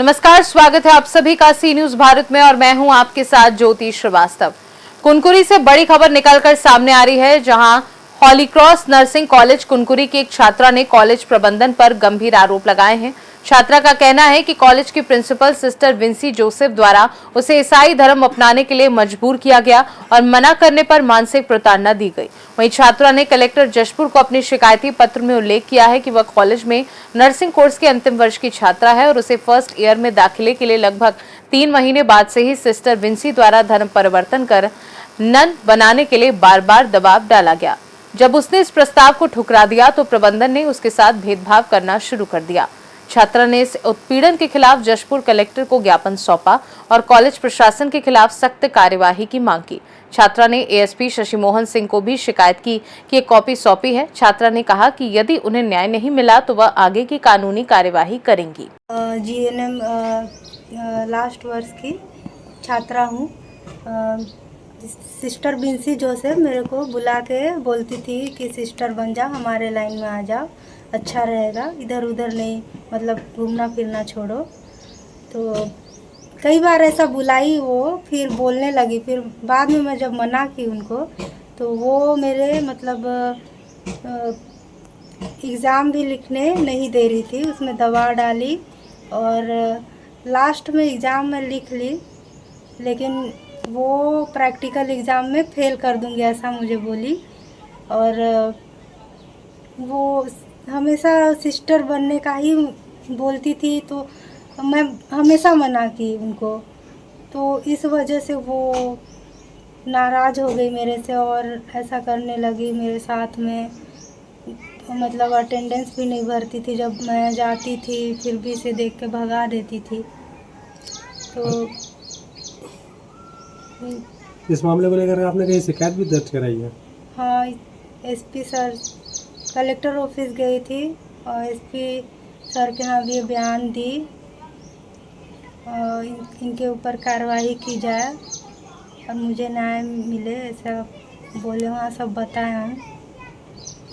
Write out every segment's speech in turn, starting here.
नमस्कार, स्वागत है आप सभी का सी न्यूज भारत में और मैं हूं आपके साथ ज्योति श्रीवास्तव। कुनकुरी से बड़ी खबर निकलकर सामने आ रही है, जहां हॉली क्रॉस नर्सिंग कॉलेज कुनकुरी की एक छात्रा ने कॉलेज प्रबंधन पर गंभीर आरोप लगाए हैं। छात्रा का कहना है कि कॉलेज की प्रिंसिपल सिस्टर विंसी जोसेफ द्वारा उसे ईसाई धर्म अपनाने के लिए मजबूर किया गया और मना करने पर मानसिक प्रताड़ना दी गई। वहीं छात्रा ने कलेक्टर जशपुर को अपने शिकायती पत्र में उल्लेख किया है कि वह कॉलेज में नर्सिंग कोर्स के अंतिम वर्ष की छात्रा है और उसे फर्स्ट ईयर में दाखिले के लिए लगभग 3 महीने बाद से ही सिस्टर विंसी द्वारा धर्म परिवर्तन कर नन बनाने के लिए बार बार दबाव डाला गया। जब उसने इस प्रस्ताव को ठुकरा दिया तो प्रबंधन ने उसके साथ भेदभाव करना शुरू कर दिया। छात्रा ने इस उत्पीड़न के खिलाफ जशपुर कलेक्टर को ज्ञापन सौंपा और कॉलेज प्रशासन के खिलाफ सख्त कार्यवाही की मांग की। छात्रा ने एएसपी शशि मोहन सिंह को भी शिकायत की कि एक कॉपी सौंपी है। छात्रा ने कहा कि यदि उन्हें न्याय नहीं मिला तो वह आगे की कानूनी कार्यवाही करेंगी। जीएनएम लास्ट वर्ष की छात्रा हूँ। सिस्टर विंसी जोसेफ मेरे को बुला के बोलती थी कि सिस्टर बन जा, हमारे लाइन में आ जाओ, अच्छा रहेगा, इधर उधर नहीं, मतलब घूमना फिरना छोड़ो। तो कई बार ऐसा बुलाई, वो फिर बोलने लगी। फिर बाद में मैं जब मना की उनको तो वो मेरे मतलब एग्ज़ाम भी लिखने नहीं दे रही थी, उसमें दबाव डाली और लास्ट में एग्ज़ाम में लिख ली, लेकिन वो प्रैक्टिकल एग्ज़ाम में फ़ेल कर दूंगी ऐसा मुझे बोली। और वो हमेशा सिस्टर बनने का ही बोलती थी, तो मैं हमेशा मना की उनको। तो इस वजह से वो नाराज़ हो गई मेरे से और ऐसा करने लगी मेरे साथ में। मतलब अटेंडेंस भी नहीं भरती थी, जब मैं जाती थी फिर भी इसे देख के भगा देती थी। तो इस मामले को लेकर आपने कहीं शिकायत भी दर्ज कराई है? हाँ, एसपी सर, कलेक्टर ऑफिस गई थी और एसपी सर के यहाँ भी बयान दी और इनके ऊपर कार्रवाई की जाए और मुझे न्याय मिले, ऐसा बोले। वहाँ सब बताए हम।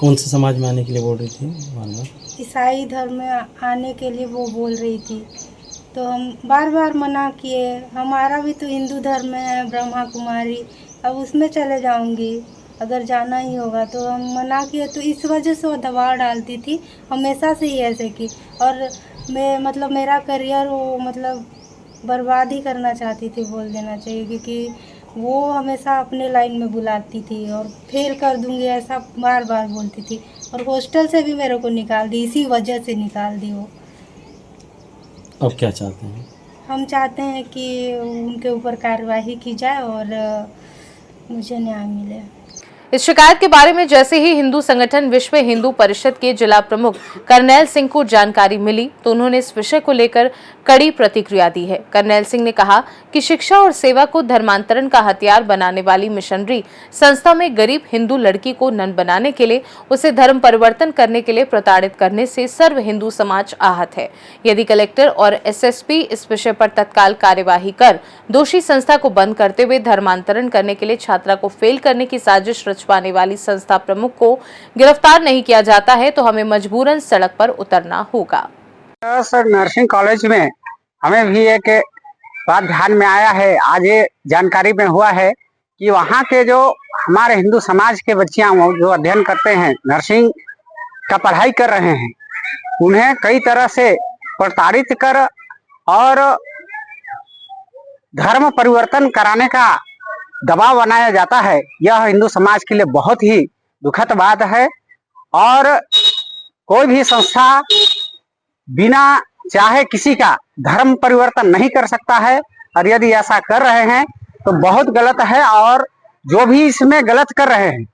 कौन से समाज में आने के लिए बोल रही थी? ईसाई धर्म में आने के लिए वो बोल रही थी, तो हम बार बार मना किए। हमारा भी तो हिंदू धर्म है, ब्रह्मा कुमारी, अब उसमें चले जाऊंगी अगर जाना ही होगा। तो हम मना किए, तो इस वजह से वो दबाव डालती थी, हमेशा से ही ऐसे की। और मैं मतलब मेरा करियर वो मतलब बर्बाद ही करना चाहती थी, बोल देना चाहिए, क्योंकि वो हमेशा अपने लाइन में बुलाती थी और फेल कर दूंगी ऐसा बार बार बोलती थी। और हॉस्टल से भी मेरे को निकाल दी, इसी वजह से निकाल दी वो। अब क्या चाहते हैं? हम चाहते हैं कि उनके ऊपर कार्रवाई की जाए और मुझे न्याय मिले। इस शिकायत के बारे में जैसे ही हिंदू संगठन विश्व हिंदू परिषद के जिला प्रमुख करनैल सिंह को जानकारी मिली तो उन्होंने इस विषय को लेकर कड़ी प्रतिक्रिया दी है। करनैल सिंह ने कहा कि शिक्षा और सेवा को धर्मांतरण का हथियार बनाने वाली मिशनरी संस्था में गरीब हिंदू लड़की को नन बनाने के लिए उसे धर्म परिवर्तन करने के लिए प्रताड़ित करने से सर्व हिंदू समाज आहत है। यदि कलेक्टर और एसएसपी इस विषय पर तत्काल कार्यवाही कर दोषी संस्था को बंद करते हुए धर्मांतरण करने के लिए छात्रा को फेल करने की साजिश रचवाने वाली संस्था प्रमुख को गिरफ्तार नहीं किया जाता है तो हमें मजबूरन सड़क पर उतरना होगा। सर, नर्सिंग कॉलेज में हमें भी एक बात ध्यान में आया है, आज ये जानकारी में हुआ है कि वहाँ के जो हमारे हिंदू समाज के बच्चियां जो अध्ययन करते हैं, नर्सिंग का पढ़ाई कर रहे हैं, उन्हें कई तरह से प्रताड़ित कर और धर्म परिवर्तन कराने का दबाव बनाया जाता है। यह हिंदू समाज के लिए बहुत ही दुखद बात है और कोई भी संस्था बिना चाहे किसी का धर्म परिवर्तन नहीं कर सकता है। और यदि ऐसा कर रहे हैं तो बहुत गलत है और जो भी इसमें गलत कर रहे हैं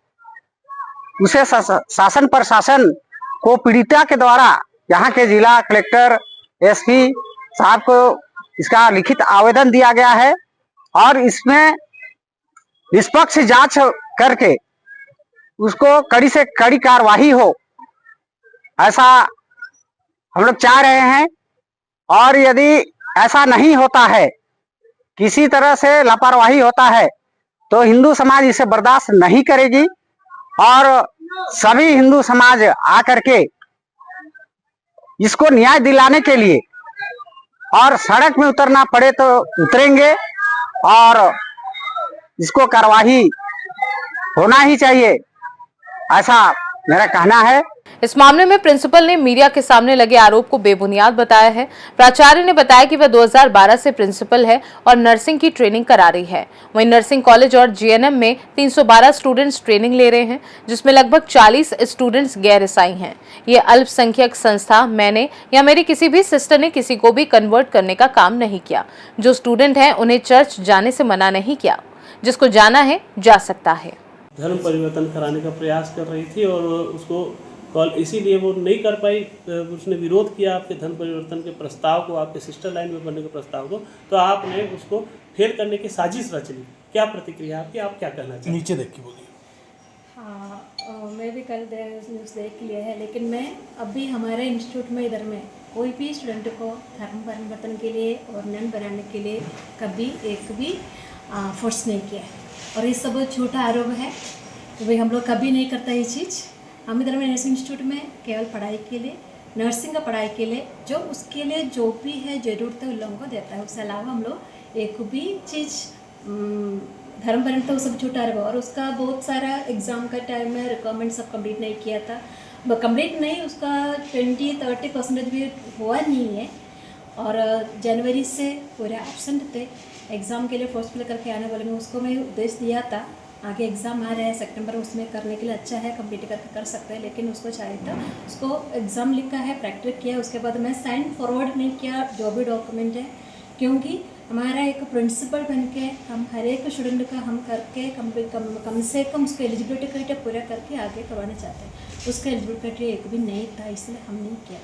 उसे शासन प्रशासन को पीड़िता के द्वारा यहाँ के जिला कलेक्टर एसपी साहब को इसका लिखित आवेदन दिया गया है और इसमें निष्पक्ष जांच करके उसको कड़ी से कड़ी कार्रवाई हो, ऐसा हम लोग चाह रहे हैं। और यदि ऐसा नहीं होता है, किसी तरह से लापरवाही होता है, तो हिंदू समाज इसे बर्दाश्त नहीं करेगी और सभी हिंदू समाज आकर के इसको न्याय दिलाने के लिए और सड़क में उतरना पड़े तो उतरेंगे और इसको कार्यवाही होना ही चाहिए, ऐसा मेरा कहना है। इस मामले में प्रिंसिपल ने मीडिया के सामने लगे आरोप को बेबुनियाद बताया है। प्राचार्य ने बताया कि वह 2012 से प्रिंसिपल है और नर्सिंग की ट्रेनिंग करा रही है। वहीं नर्सिंग कॉलेज और जीएनएम में 312 स्टूडेंट्स ट्रेनिंग ले रहे हैं, जिसमें लगभग 40 स्टूडेंट्स गैर ईसाई हैं। ये अल्पसंख्यक संस्था मैंने या मेरी किसी भी सिस्टर ने किसी को भी कन्वर्ट करने का काम नहीं किया। जो स्टूडेंट हैं उन्हें चर्च जाने से मना नहीं किया, जिसको जाना है जा सकता है। धर्म परिवर्तन कराने का प्रयास कर रही थी और उसको कॉल इसीलिए वो नहीं कर पाई, उसने विरोध किया आपके धर्म परिवर्तन के प्रस्ताव को, आपके सिस्टर लाइन में बनने के प्रस्ताव को, तो आपने उसको फेल करने की साजिश रच ली। क्या प्रतिक्रिया आपकी, आप क्या कहना चाहते हैं? नीचे देख के बोलिए। हाँ, मैं भी कल न्यूज़ देख लिया है, लेकिन मैं अभी हमारे इंस्टीट्यूट में इधर में कोई भी स्टूडेंट को धर्म परिवर्तन के लिए और नन बनाने के लिए कभी एक भी फोर्स नहीं किया है। और ये सब झूठा आरोप है तो भाई हम लोग कभी नहीं करता ये चीज़। हम इधर में नर्सिंग इंस्टीट्यूट में केवल पढ़ाई के लिए, नर्सिंग का पढ़ाई के लिए जो उसके लिए जो भी है ज़रूरत है उन लोगों को देता है। उसके अलावा हम लोग एक भी चीज़ धर्म परिवर्तन तो सब झूठा आरोप। और उसका बहुत सारा एग्ज़ाम का टाइम में रिक्वायरमेंट सब कंप्लीट नहीं किया था, कंप्लीट नहीं, उसका 20-30% भी हुआ नहीं है। और जनवरी से पूरे एब्सेंट थे, एग्ज़ाम के लिए फोर्सफुल करके आने वाले में उसको मैं उपदेश दिया था। आगे एग्ज़ाम आ रहा है सितंबर, उसमें करने के लिए अच्छा है, कंप्लीट करके कर सकते हैं, लेकिन उसको चाहिए था, उसको एग्ज़ाम लिखा है, प्रैक्टिस किया, उसके बाद मैं साइन फॉरवर्ड नहीं किया जो भी डॉक्यूमेंट है, क्योंकि हमारा एक प्रिंसिपल बन के हम हर एक स्टूडेंट का हम करके कम से कम उसको एलिजिबिलिटी क्राइटेरिया पूरा करके आगे करवाना चाहते हैं। उसका एलिजिबिलिटी क्राइटेरिया एक भी नहीं था, इसलिए हम नहीं किया।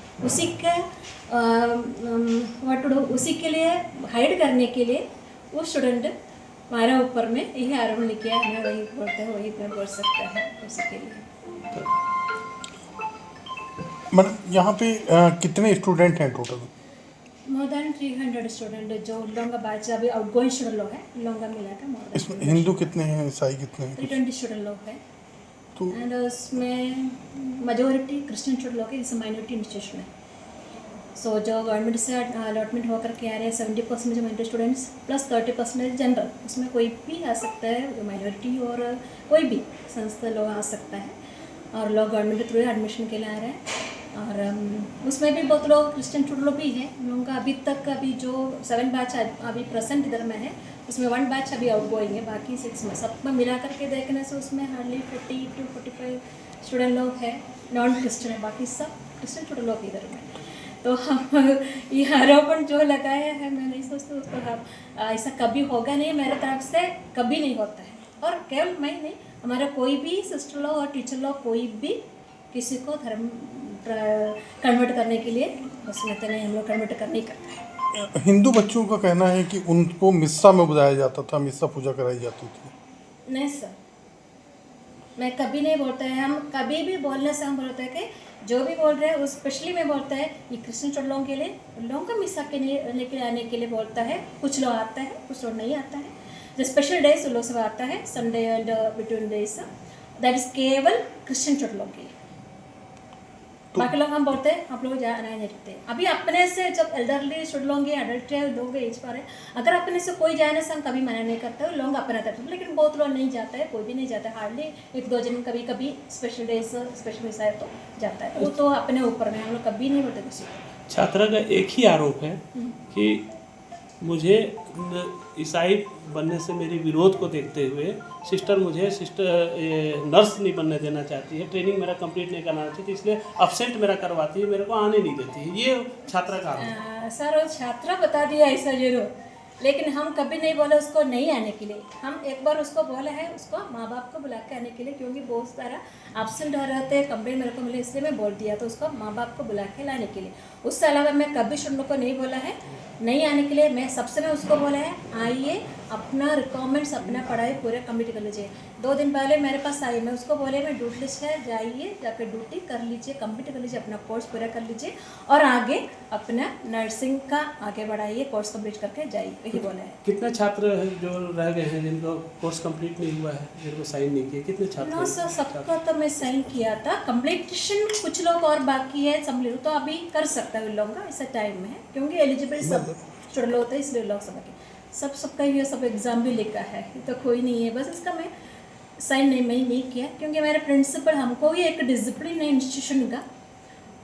उसी के लिए हाइड करने के लिए वो स्टूडेंट हमारे ऊपर में यही आरोप लिखा है, हमें वही बोलते हैं, वही बोल सकता है उसी के लिए। मैडम यहाँ पे कितने स्टूडेंट हैं टोटल? मोर देन 300 स्टूडेंट जो लोगों का बैच अभी आउटगोइंग स्टूडेंट लोग हैं, लोगों का मिला के मोर इसमें हिंदू कितने हैं, ईसाई कितने हैं? 320 स्टूडेंट लोग हैं। तो एंड उसमें मेजोरिटी क्रिश्चियन स्टूडेंट लोग हैं, इस माइनॉरिटी इंस्टीट्यूशन है। सो जो गवर्नमेंट से अलॉटमेंट होकर के आ रहे हैं 70% जो माइनॉरिटी स्टूडेंट्स प्लस 30% जनरल, उसमें कोई भी आ सकता है, माइनॉरिटी और कोई भी संस्था लोग आ सकता है। और लोग गवर्नमेंट के थ्रू एडमिशन के लिए आ रहे हैं। और उसमें भी बहुत लोग क्रिश्चियन स्टूडेंट लोग भी हैं, उन का अभी तक अभी जो 7 बैच अभी प्रेजेंट इधर में है, उसमें 1 बैच अभी आउट गोइंग है, बाकी 6 में सब में मिला करके देखने से उसमें हार्डली 40 to 45 स्टूडेंट लोग हैं नॉन क्रिश्चियन है, बाकी सब क्रिश्चियन स्टूडेंट लोग इधर में। तो हम ये आरोपण जो लगाया है, मैं नहीं सोचती उसको हम ऐसा कभी होगा नहीं, मेरे तरफ से कभी नहीं होता है। और केवल मैं नहीं, हमारा कोई भी सिस्टर लोग और टीचर लोग कोई भी किसी को धर्म कन्वर्ट करने के लिए उसमें तो नहीं, हम लोग कन्वर्ट करने ही करते हैं। हिंदू बच्चों का कहना है कि उनको मिस्सा में बुलाया जाता था, मिस्सा पूजा कराई जाती थी। नहीं सर, मैं कभी नहीं बोलता है, हम कभी भी बोलने से हम बोलते हैं कि जो भी बोल रहे हैं उस स्पेशली में बोलता है ये क्रिश्चियन स्टूडेंट लोगों के लिए, उन लोगों का मिस्सा के लेके आने के लिए बोलता है। कुछ लोग आता है, कुछ लोग नहीं आता है। जो स्पेशल डेज उन लोग सब आता है, Sunday and between days, that is केवल क्रिश्चियन स्टूडेंट लोग के लिए। बाकी लोग हम बोलते हैं आप लोग जाना नहीं रखते। अभी अपने से जब एल्डरली स्टूडेंट लोग अडल्ट है, लोग एज पर है, अगर अपने से कोई जाने से हम कभी मना नहीं करते, लोग अपना करते, लेकिन बहुत लोग नहीं जाता है, कोई भी नहीं जाता है, हार्डली 1-2 जन कभी कभी स्पेशल डेज स्पेशल मिस आए तो जाता है, वो तो अपने ऊपर में, हम लोग कभी नहीं बोलते किसी को। छात्रा का एक ही आरोप है कि मुझे ईसाई बनने से मेरे विरोध को देखते हुए सिस्टर मुझे नर्स नहीं बनने देना चाहती है, ट्रेनिंग मेरा कंप्लीट नहीं करना चाहती, इसलिए अपसेंट मेरा करवाती है, मेरे को आने नहीं देती है। ये छात्रा का आरोप। सर वो छात्रा बता दिया ऐसा जरूर, लेकिन हम कभी नहीं बोले उसको नहीं आने के लिए। हम एक बार उसको बोले है उसको माँ बाप को बुला के आने के लिए, क्योंकि बहुत सारा एब्सेंट हो रहे थे, कंप्लेंट मेरे को मिले, इसलिए मैं बोल दिया तो उसको माँ बाप को बुला के लाने के लिए। उससे अलावा मैं कभी स्टूडेंट को नहीं बोला है नहीं आने के लिए। मैं सबसे मैं उसको बोला है आइए, अपना रिक्वायरमेंट्स अपना पढ़ाई पूरे कंप्लीट कर लीजिए। 2 दिन पहले मेरे पास आई, मैं उसको बोले मैं ड्यूटी लिस्ट है, जाइए जाकर ड्यूटी कर लीजिए, कंप्लीट कर लीजिए, अपना कोर्स पूरा कर लीजिए और आगे अपना नर्सिंग का आगे बढ़ाइए, कोर्स कंप्लीट करके जाइए, यही बोला है। कितने छात्र हैं जो रह गए हैं जिनको कोर्स कंप्लीट नहीं हुआ है, जिनको साइन नहीं किया, कितने छात्र 900 सबका तो मैं साइन किया था, कंप्लीटेशन कुछ लोग और बाकी है, सम्मिलित तो अभी कर सकता है उन लोगों का, ऐसा टाइम है क्योंकि एलिजिबल सब स्टूडेंट होते हैं, इसलिए लोग सबका ही सब एग्ज़ाम भी लिखा है, ये तो कोई नहीं है, बस इसका मैं साइन नहीं किया क्योंकि मेरे प्रिंसिपल हमको भी एक डिसिप्लिन है इंस्टीट्यूशन का,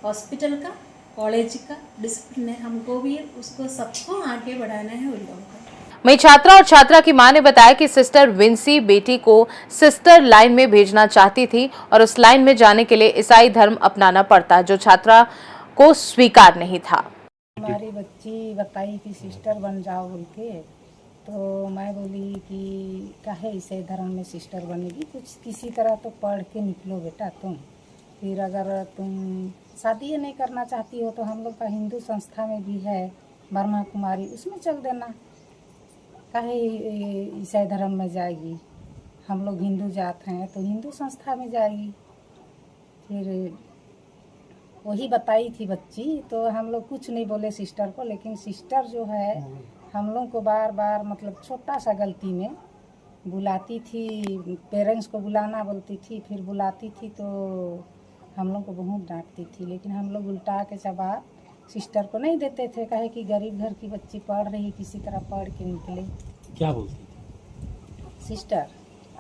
हॉस्पिटल का, कॉलेज का डिसिप्लिन है, हमको भी उसको सबको आगे बढ़ाना है उन लोगों को। वहीं छात्रा और छात्रा की मां ने बताया कि सिस्टर विंसी बेटी को सिस्टर लाइन में भेजना चाहती थी और उस लाइन में जाने के लिए ईसाई धर्म अपनाना पड़ता, जो छात्रा को स्वीकार नहीं था। हमारी बच्ची बताई कि सिस्टर बन जाओ बोल के, तो मैं बोली कि काहे ईसाई धर्म में सिस्टर बनेगी, कुछ किसी तरह तो पढ़ के निकलो बेटा तुम, फिर अगर तुम शादी नहीं करना चाहती हो तो हम लोग का हिंदू संस्था में भी है ब्रह्मा कुमारी, उसमें चल देना, काहे ईसाई धर्म में जाएगी, हम लोग हिंदू जात हैं तो हिंदू संस्था में जाएगी। फिर वही बताई थी बच्ची, तो हम लोग कुछ नहीं बोले सिस्टर को, लेकिन सिस्टर जो है हम लोग को बार बार मतलब छोटा सा गलती में बुलाती थी, पेरेंट्स को बुलाना बोलती थी, फिर बुलाती थी तो हम लोग को बहुत डांटती थी, लेकिन हम लोग उल्टा के जवाब सिस्टर को नहीं देते थे, कहे कि गरीब घर की बच्ची पढ़ रही, किसी तरह पढ़ के निकले। क्या बोलती थी? सिस्टर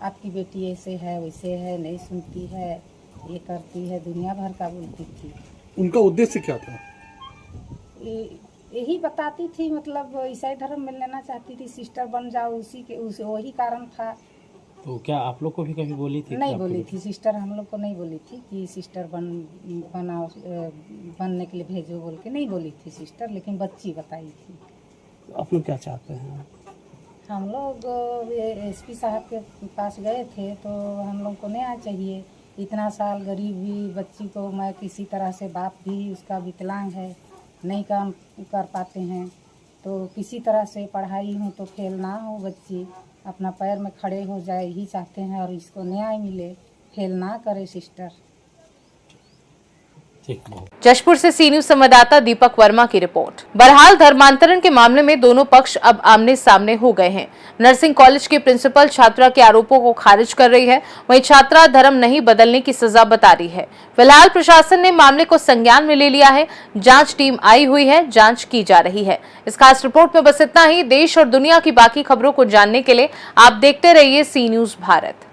आपकी बेटी ऐसे है वैसे है, नहीं सुनती है, ये करती है, दुनिया भर का बोलती थी। उनका उद्देश्य क्या था? यही बताती थी, मतलब ईसाई धर्म में लेना चाहती थी, सिस्टर बन जाओ, उसी वही कारण था। तो क्या आप लोग को भी कभी बोली थी? नहीं बोली थी सिस्टर, हम लोग को नहीं बोली थी कि सिस्टर बनने के लिए भेजो बोल के, नहीं बोली थी सिस्टर, लेकिन बच्ची बताई थी। आप लोग क्या चाहते हैं? हम लोग एसपी साहब के पास गए थे, तो हम लोग को न्याय चाहिए, इतना साल गरीब भी बच्ची को, मैं किसी तरह से बाप भी उसका विकलांग है, नहीं काम कर पाते हैं, तो किसी तरह से पढ़ाई हो तो फेल ना हो, बच्ची अपना पैर में खड़े हो जाए, यही चाहते हैं, और इसको न्याय मिले, फेल ना करे सिस्टर। जशपुर से सी न्यूज संवाददाता दीपक वर्मा की रिपोर्ट। बहरहाल धर्मांतरण के मामले में दोनों पक्ष अब आमने सामने हो गए हैं। नर्सिंग कॉलेज की प्रिंसिपल छात्रा के आरोपों को खारिज कर रही है, वहीं छात्रा धर्म नहीं बदलने की सजा बता रही है। फिलहाल प्रशासन ने मामले को संज्ञान में ले लिया है, जांच टीम आई हुई है, जांच की जा रही है। इस खास रिपोर्ट में बस इतना ही। देश और दुनिया की बाकी खबरों को जानने के लिए आप देखते रहिए सी न्यूज भारत।